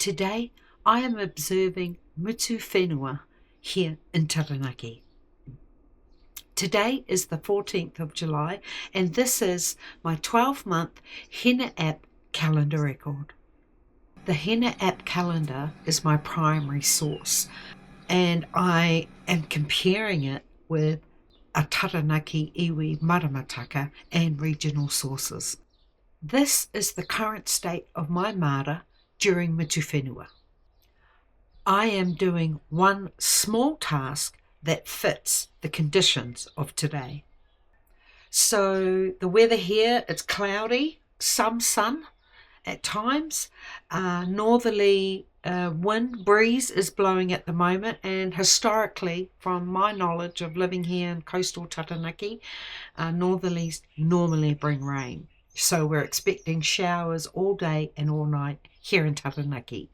Today I am observing Mutuwhenua here in Taranaki. Today is the 14th of July and this is my 12-month Hina App calendar record. The Hina App calendar is my primary source and I am comparing it with a Taranaki iwi Maramataka and regional sources. This is the current state of my mara during Mutuwhenua. I am doing one small task that fits the conditions of today. So the weather here, it's cloudy, some sun at times, northerly wind breeze is blowing at the moment, and historically, from my knowledge of living here in coastal Taranaki, northerlies normally bring rain. So we're expecting showers all day and all night here in Taranaki.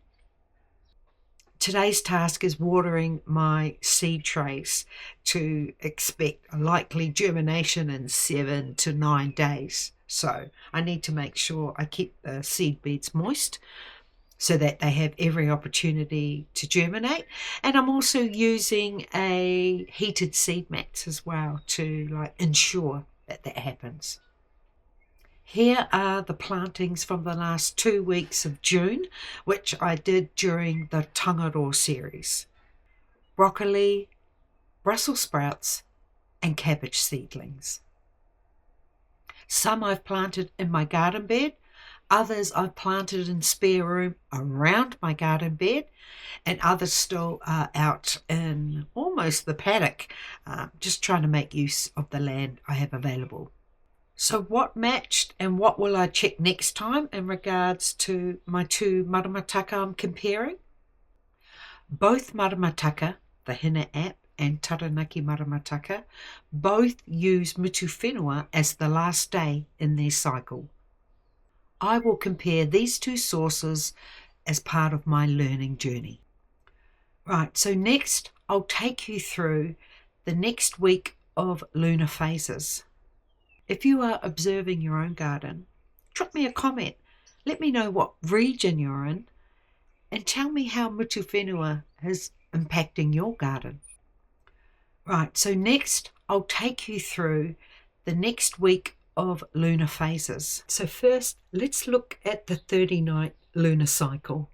Today's task is watering my seed trays to expect a likely germination in 7 to 9 days. So I need to make sure I keep the seed beds moist so that they have every opportunity to germinate. And I'm also using a heated seed mats as well to ensure that that happens. Here are the plantings from the last 2 weeks of June, which I did during the Tangaro series. Broccoli, Brussels sprouts, and cabbage seedlings. Some I've planted in my garden bed, others I've planted in spare room around my garden bed, and others still are out in almost the paddock, just trying to make use of the land I have available. So what matched and what will I check next time in regards to my two Maramataka I'm comparing? Both Maramataka, the Hina App and Taranaki Maramataka, both use Mutuwhenua as the last day in their cycle. I will compare these two sources as part of my learning journey. Right, so next I'll take you through the next week of lunar phases. If you are observing your own garden, drop me a comment. Let me know what region you're in and tell me how Mutuwhenua is impacting your garden. Right, so next I'll take you through the next week of lunar phases. So first, let's look at the 30-night lunar cycle.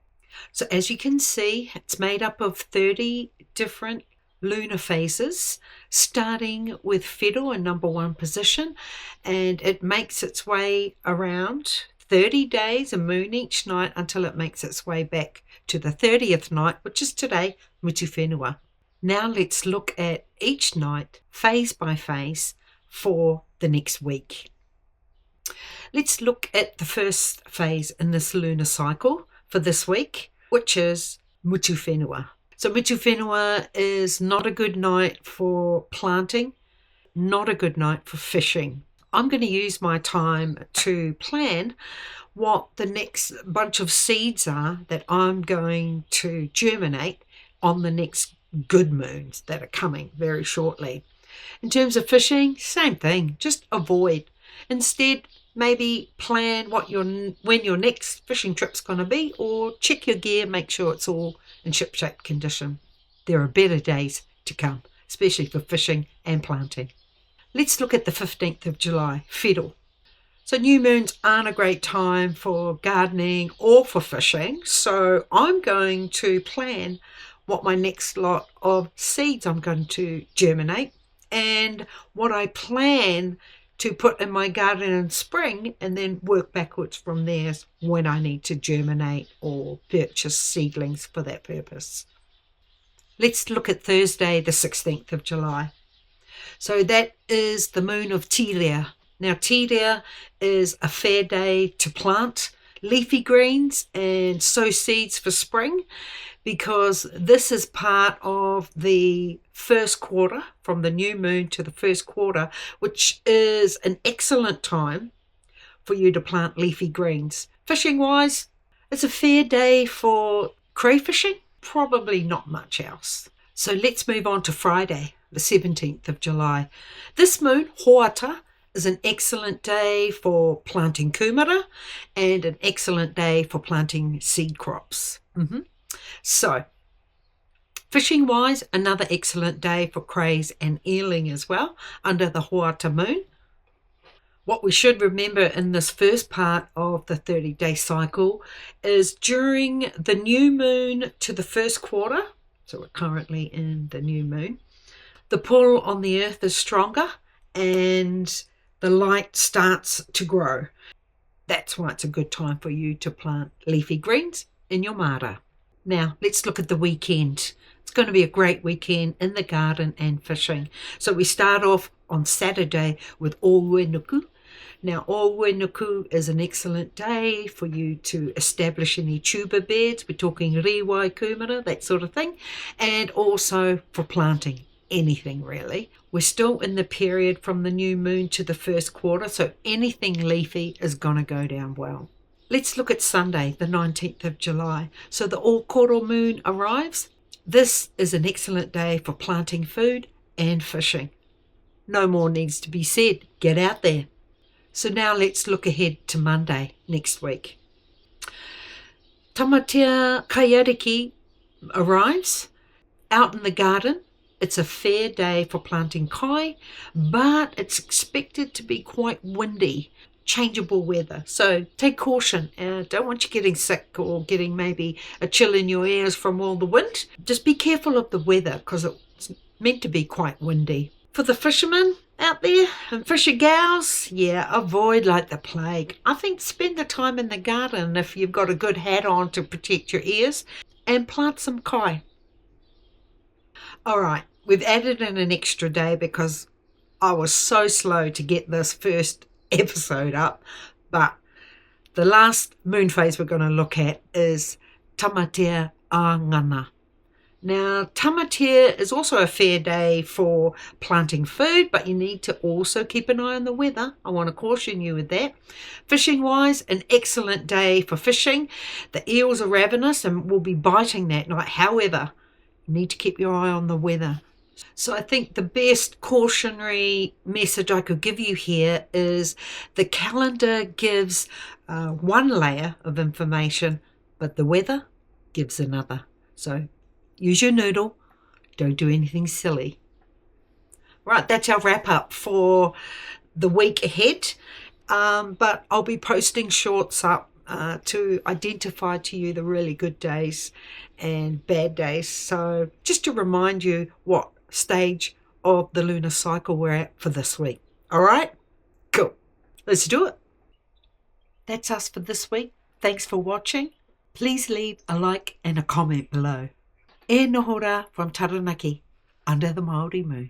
So as you can see, it's made up of 30 different lunar phases, starting with Whetho in number 1 position, and it makes its way around 30 days, a moon each night, until it makes its way back to the 30th night, which is today, Mutuwhenua. Now let's look at each night, phase by phase, for the next week. Let's look at the first phase in this lunar cycle for this week, which is Mutuwhenua. So Mutuwhenua is not a good night for planting, not a good night for fishing. I'm going to use my time to plan what the next bunch of seeds are that I'm going to germinate on the next good moons that are coming very shortly. In terms of fishing, same thing, just avoid. Instead, maybe plan when your next fishing trip's going to be, or check your gear, make sure it's all in ship-shape condition. There are better days to come, especially for fishing and planting. Let's look at the 15th of July, Whetho. So new moons aren't a great time for gardening or for fishing, so I'm going to plan what my next lot of seeds I'm going to germinate and what I plan to put in my garden in spring, and then work backwards from there when I need to germinate or purchase seedlings for that purpose. Let's look at Thursday, the 16th of July. So that is the moon of Tirea. Now Tirea is a fair day to plant leafy greens and sow seeds for spring, because this is part of the first quarter, from the new moon to the first quarter, which is an excellent time for you to plant leafy greens. Fishing wise, it's a fair day for crayfishing, probably not much else. So let's move on to Friday, the 17th of July. This moon, Hoata, is an excellent day for planting kumara and an excellent day for planting seed crops. So, fishing wise, another excellent day for crays and eeling as well under the hoata moon. What we should remember in this first part of the 30-day cycle is during the new moon to the first quarter, so we're currently in the new moon, the pull on the earth is stronger and the light starts to grow. That's why it's a good time for you to plant leafy greens in your mara. Now, let's look at the weekend. It's going to be a great weekend in the garden and fishing. So we start off on Saturday with Mutuwhenua. Now, Mutuwhenua is an excellent day for you to establish any tuber beds. We're talking riwai, kumara, that sort of thing. And also for planting anything really. We're still in the period from the new moon to the first quarter, so anything leafy is going to go down well. Let's look at Sunday, the 19th of July. So the all-koro moon arrives. This is an excellent day for planting food and fishing. No more needs to be said. Get out there. So now let's look ahead to Monday next week. Tamatea Kaiariki arrives out in the garden. It's a fair day for planting kai, but it's expected to be quite windy, changeable weather. So take caution. Don't want you getting sick or getting maybe a chill in your ears from all the wind. Just be careful of the weather because it's meant to be quite windy. For the fishermen out there and fisher gals, avoid like the plague. I think spend the time in the garden if you've got a good hat on to protect your ears and plant some kai. All right, we've added in an extra day because I was so slow to get this first episode up, but the last moon phase we're going to look at is Tamatea Angana. Now, Tamatea is also a fair day for planting food, but you need to also keep an eye on the weather. I want to caution you with that. Fishing-wise, an excellent day for fishing. The eels are ravenous and will be biting that night. However, you need to keep your eye on the weather. So I think the best cautionary message I could give you here is the calendar gives one layer of information, but the weather gives another. So use your noodle. Don't do anything silly. Right, that's our wrap up for the week ahead. But I'll be posting shorts up to identify to you the really good days and bad days. So just to remind you what stage of the lunar cycle we're at for this week. All right? Cool. Let's do it. That's us for this week. Thanks for watching. Please leave a like and a comment below. E nohora from Taranaki, under the Māori moon.